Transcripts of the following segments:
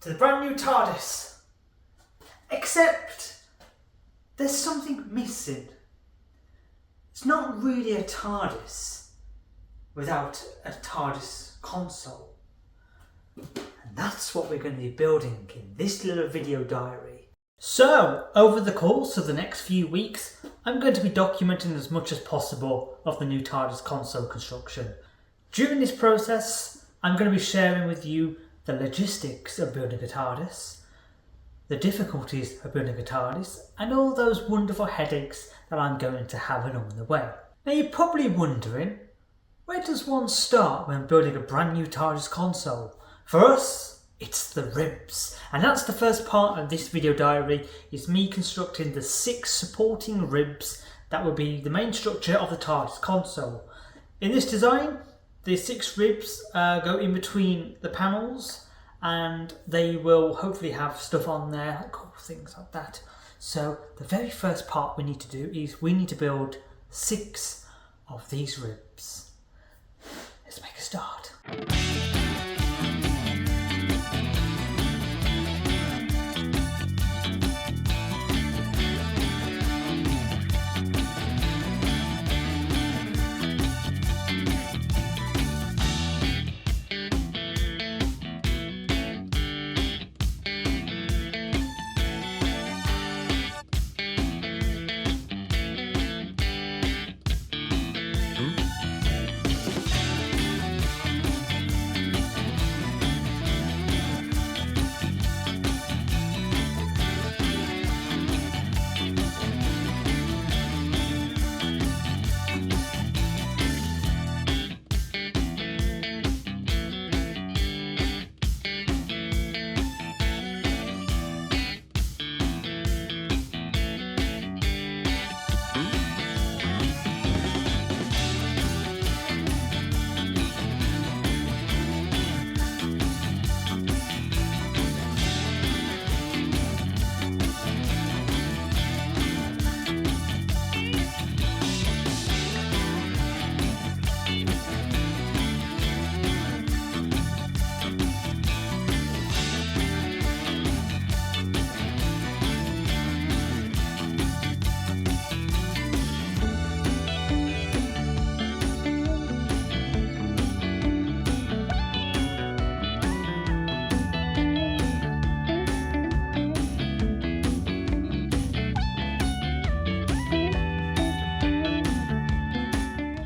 to the brand new TARDIS. Except there's something missing. It's not really a TARDIS without a TARDIS console. And that's what we're going to be building in this little video diary. So, over the course of the next few weeks, I'm going to be documenting as much as possible of the new TARDIS console construction. During this process, I'm going to be sharing with you the logistics of building a TARDIS, the difficulties of building a TARDIS, and all those wonderful headaches that I'm going to have along the way. Now you're probably wondering, where does one start when building a brand new TARDIS console? For us, it's the ribs. And that's the first part of this video diary, is me constructing the 6 supporting ribs that will be the main structure of the TARDIS console. In this design, the 6 ribs go in between the panels, and they will hopefully have stuff on there, like cool things like that. So the very first part we need to do is we need to build 6 of these ribs. Let's make a start.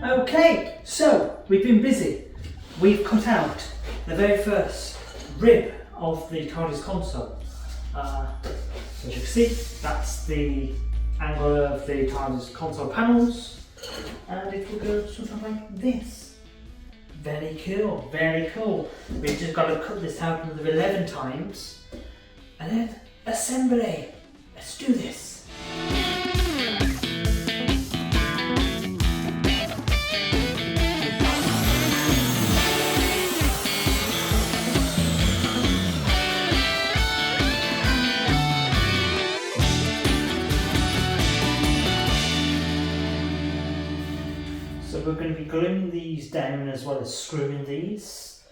Okay, so we've been busy. We've cut out the very first rib of the TARDIS console. So as you can see, that's the angle of the TARDIS console panels, and it will go something like this. Very cool, very cool. We've just got to cut this out another 11 times, and then assembly. Let's do this. We're going to be gluing these down as well as screwing these,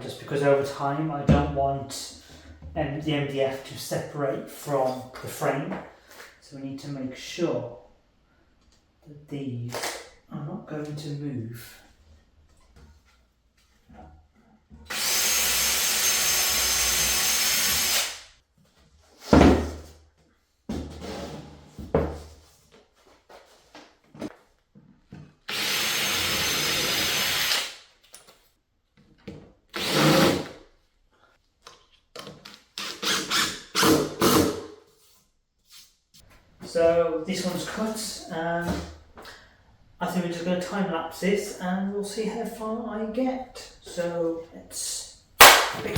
just because over time I don't want the MDF to separate from the frame, so we need to make sure that these are not going to move. So this one's cut. I think we're just going to time lapse this and we'll see how far I get. So let's begin.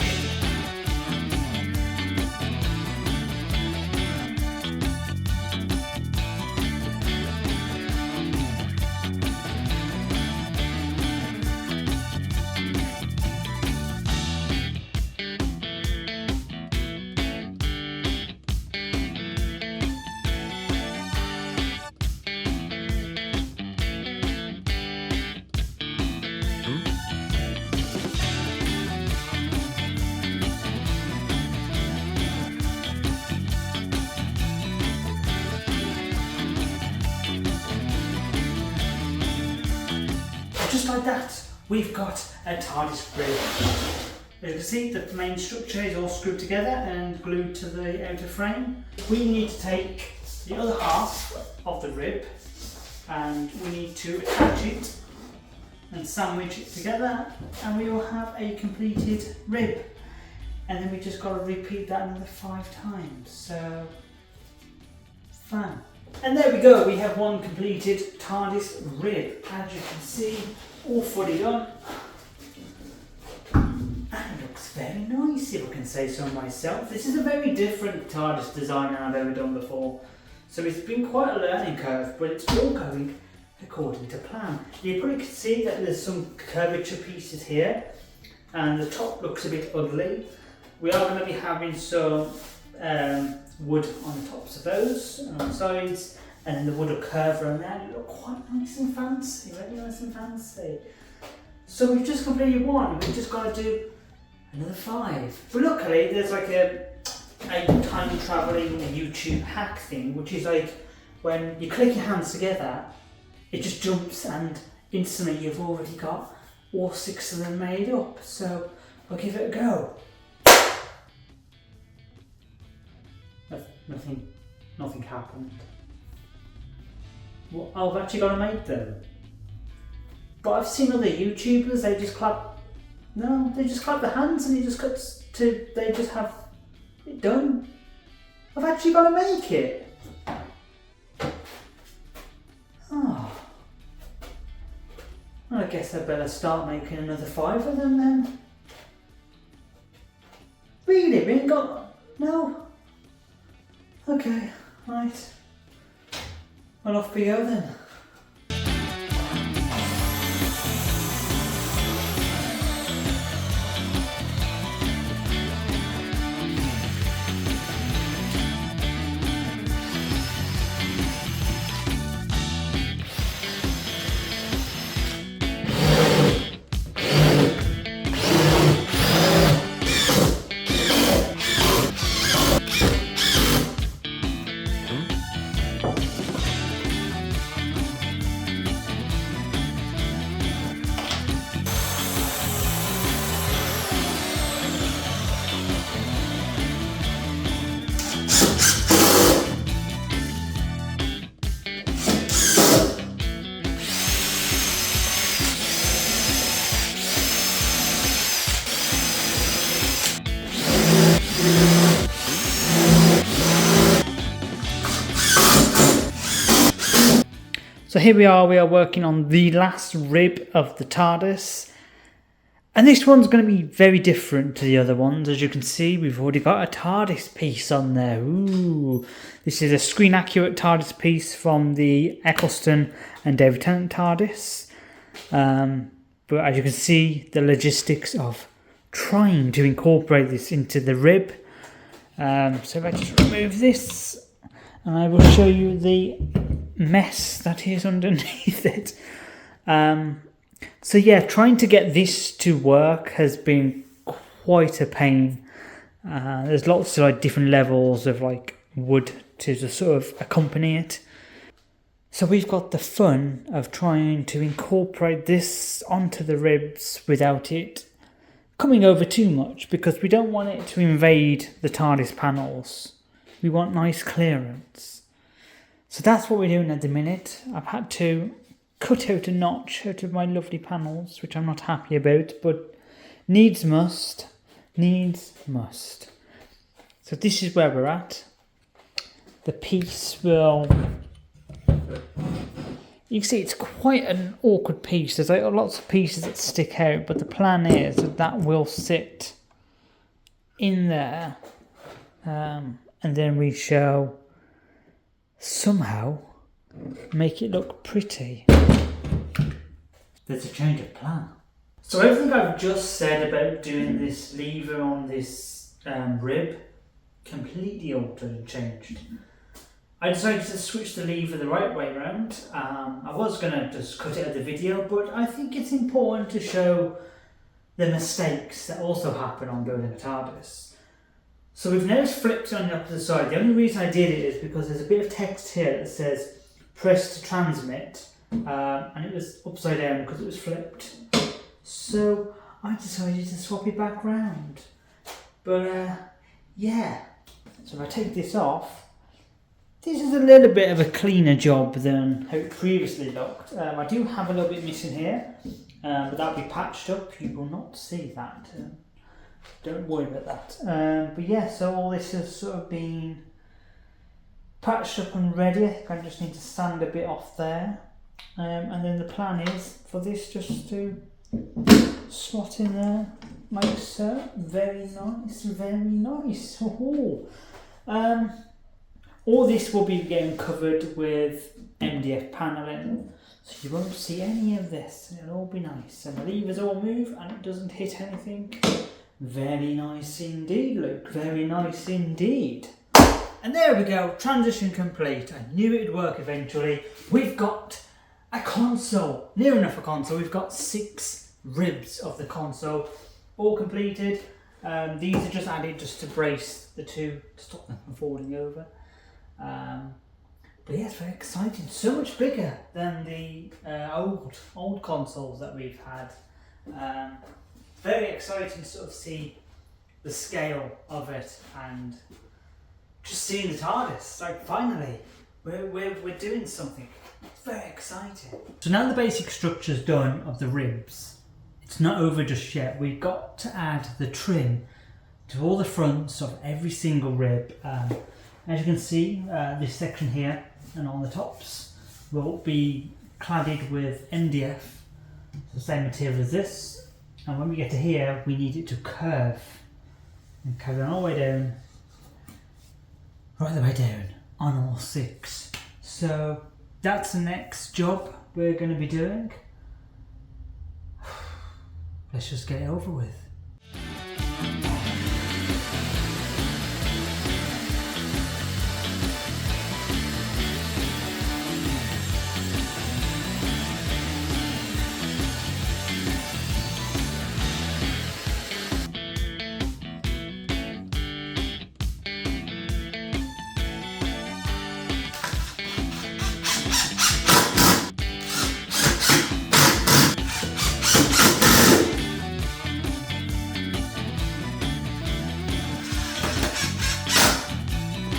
alongside that, we've got a TARDIS rib. As you can see, the main structure is all screwed together and glued to the outer frame. We need to take the other half of the rib and we need to attach it and sandwich it together, and we will have a completed rib. And then we just got to repeat that another 5 times. So, fun. And there we go, we have one completed TARDIS rib. As you can see, all fully done. And it looks very nice, if I can say so myself. This is a very different TARDIS design than I've ever done before. So it's been quite a learning curve, but it's all going according to plan. You probably can see that there's some curvature pieces here, and the top looks a bit ugly. We are going to be having some wood on the tops of those and on the sides, and then the wood will curve around there. It look quite nice and fancy, very nice and fancy. So we've just completed one, we've just got to do another 5. But luckily there's like a time travelling YouTube hack thing, which is like when you click your hands together, it just jumps and instantly you've already got all 6 of them made up. So I'll give it a go. Nothing happened. Well, I've actually got to make them. But I've seen other YouTubers, they just clap their hands and they just have it done. I've actually got to make it. Oh. Well, I guess I better start making another 5 of them then. Really? We ain't got... No? Okay, right. Well, off we go then. So here we are working on the last rib of the TARDIS. And this one's going to be very different to the other ones. As you can see, we've already got a TARDIS piece on there. Ooh. This is a screen accurate TARDIS piece from the Eccleston and David Tennant TARDIS. But as you can see, the logistics of trying to incorporate this into the rib. So if I just remove this, and I will show you the mess that is underneath it. So yeah, trying to get this to work has been quite a pain. There's lots of like different levels of like wood to just sort of accompany it. So we've got the fun of trying to incorporate this onto the ribs without it coming over too much, because we don't want it to invade the TARDIS panels. We want nice clearance. So that's what we're doing at the minute. I've had to cut out a notch out of my lovely panels, which I'm not happy about, but needs must. Needs must. So this is where we're at. The piece will... You can see it's quite an awkward piece. There's like lots of pieces that stick out, but the plan is that that will sit in there. And then we shall somehow make it look pretty. There's a change of plan. So everything I've just said about doing this lever on this rib completely altered and changed. I decided to switch the lever the right way around. I was going to just cut it out of the video, but I think it's important to show the mistakes that also happen on building a TARDIS. So we've now flipped on the opposite side. The only reason I did it is because there's a bit of text here that says press to transmit, and it was upside down because it was flipped. So I decided to swap it back round. But yeah, so if I take this off, this is a little bit of a cleaner job than how it previously looked. I do have a little bit missing here, but that'll be patched up. You will not see that. Don't worry about that. But yeah, so all this has sort of been patched up and ready. I think I just need to sand a bit off there. And then the plan is for this just to slot in there like so. Very nice, very nice. All this will be getting covered with MDF paneling, so you won't see any of this. It'll all be nice, and the levers all move and it doesn't hit anything. Very nice indeed, Luke. Very nice indeed. And there we go, transition complete. I knew it'd work eventually. We've got a console, near enough a console. We've got 6 ribs of the console, all completed. These are just added just to brace the two, to stop them from falling over. But yeah, it's very exciting. So much bigger than the old consoles that we've had. Very exciting to sort of see the scale of it and just seeing the TARDIS. Like finally, we're doing something. It's very exciting. So now the basic structure's done of the ribs. It's not over just yet. We've got to add the trim to all the fronts of every single rib. As you can see, this section here and on the tops will be cladded with MDF, the same material as this. And when we get to here, we need it to curve and carry on all the way down, right the way down on all 6. So that's the next job we're going to be doing. Let's just get it over with.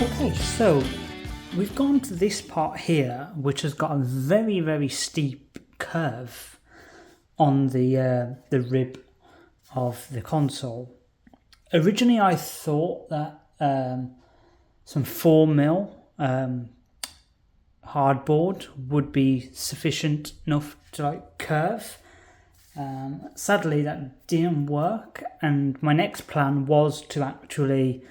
Okay, so we've gone to this part here, which has got a very, very steep curve on the rib of the console. Originally, I thought that some 4mm hardboard would be sufficient enough to like curve. Sadly, that didn't work, and my next plan was to actually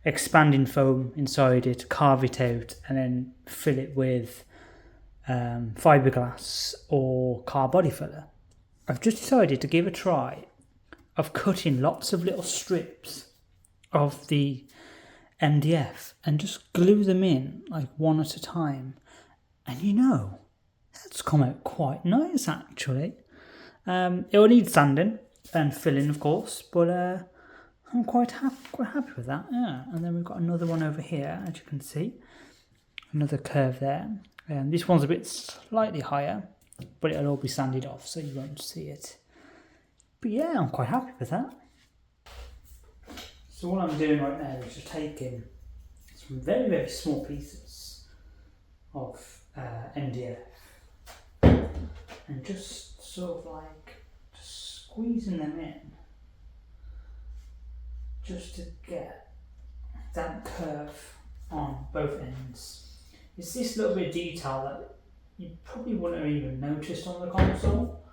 expanding foam inside it, carve it out, and then fill it with fiberglass or car body filler. I've just decided to give a try of cutting lots of little strips of the MDF and just glue them in like one at a time. And you know, that's come out quite nice actually. It will need sanding and filling, of course, but I'm quite happy with that, yeah. And then we've got another one over here, as you can see. Another curve there. This one's a bit slightly higher, but it'll all be sanded off, so you won't see it. But yeah, I'm quite happy with that. So what I'm doing right now is just taking some very, very small pieces of MDF and just sort of like just squeezing them in, just to get that curve on both ends. It's this little bit of detail that you probably wouldn't have even noticed on the console,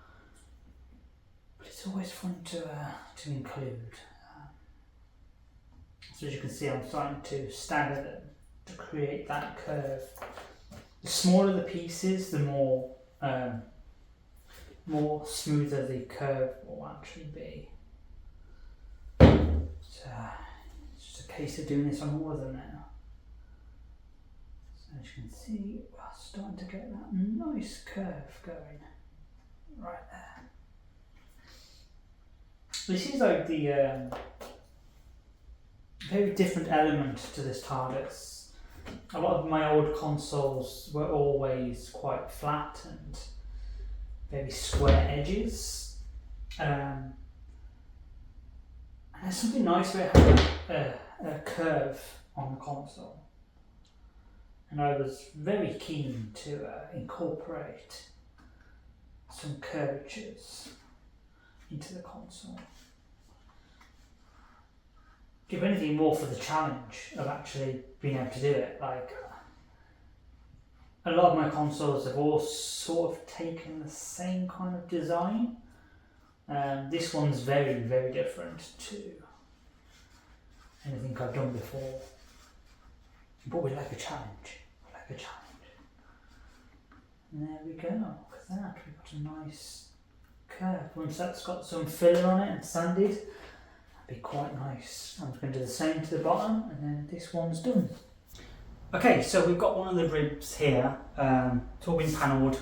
but it's always fun to include. So as you can see, I'm starting to stagger them to create that curve. The smaller the pieces, the more smoother the curve will actually be. So it's just a case of doing this on all of them now. So as you can see, we're starting to get that nice curve going right there. This is like the very different element to this TARDIS. A lot of my old consoles were always quite flat and very square edges. And there's something nice about having a curve on the console. And I was very keen to incorporate some curvatures into the console. If anything, more for the challenge of actually being able to do it. Like, a lot of my consoles have all sort of taken the same kind of design. This one's very, very different to anything I've done before. But we like a challenge. We like a challenge. And there we go. Look at that. We've got a nice curve. Once that's got some filler on it and sanded, that'd be quite nice. I'm going to do the same to the bottom, and then this one's done. Okay, so we've got one of the ribs here. It's all been panelled,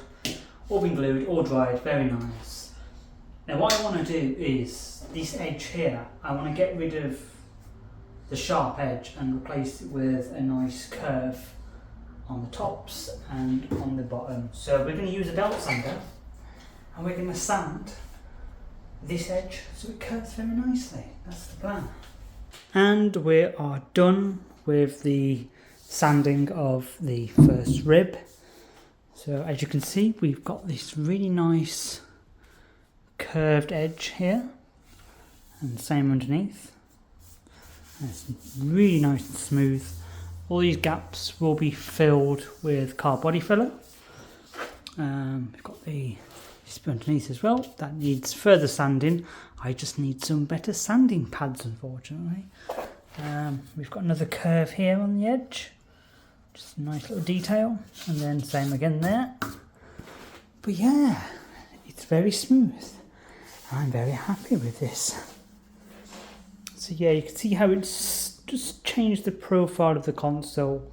all been glued, all dried. Very nice. Now what I want to do is this edge here. I want to get rid of the sharp edge and replace it with a nice curve on the tops and on the bottom. So we're going to use a belt sander and we're going to sand this edge so it curves very nicely. That's the plan. And we are done with the sanding of the first rib. So as you can see, we've got this really nice curved edge here, and same underneath. And it's really nice and smooth. All these gaps will be filled with car body filler. We've got the underneath as well. That needs further sanding. I just need some better sanding pads, unfortunately. We've got another curve here on the edge. Just a nice little detail. And then same again there. But yeah, it's very smooth. I'm very happy with this. So yeah, you can see how it's just changed the profile of the console.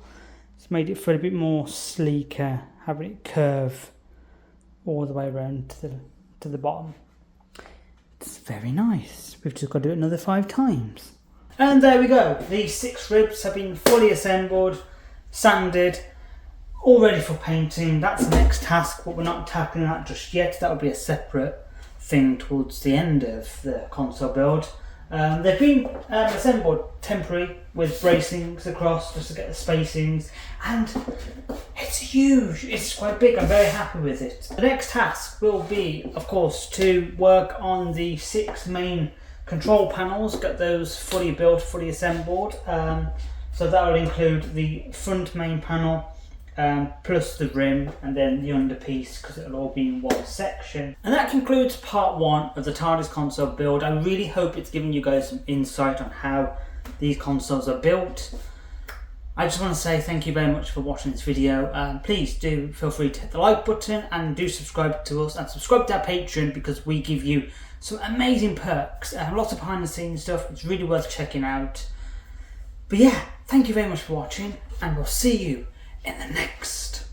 It's made it feel a bit more sleeker, having it curve all the way around to the bottom. It's very nice. We've just got to do it another 5 times. And there we go. These 6 ribs have been fully assembled, sanded, all ready for painting. That's the next task, but we're not tackling that just yet. That will be a separate thing towards the end of the console build. They've been assembled temporary with bracings across just to get the spacings, and it's huge, it's quite big. I'm very happy with it. The next task will be, of course, to work on the 6 main control panels, get those fully built, fully assembled. So that will include the front main panel, plus the rim, and then the underpiece, because it'll all be in one section. And that concludes part 1 of the TARDIS console build. I really hope it's given you guys some insight on how these consoles are built. I just want to say thank you very much for watching this video. Please do feel free to hit the like button and do subscribe to us, and subscribe to our Patreon, because we give you some amazing perks, lots of behind the scenes stuff. It's really worth checking out. But yeah, thank you very much for watching, and we'll see you in the next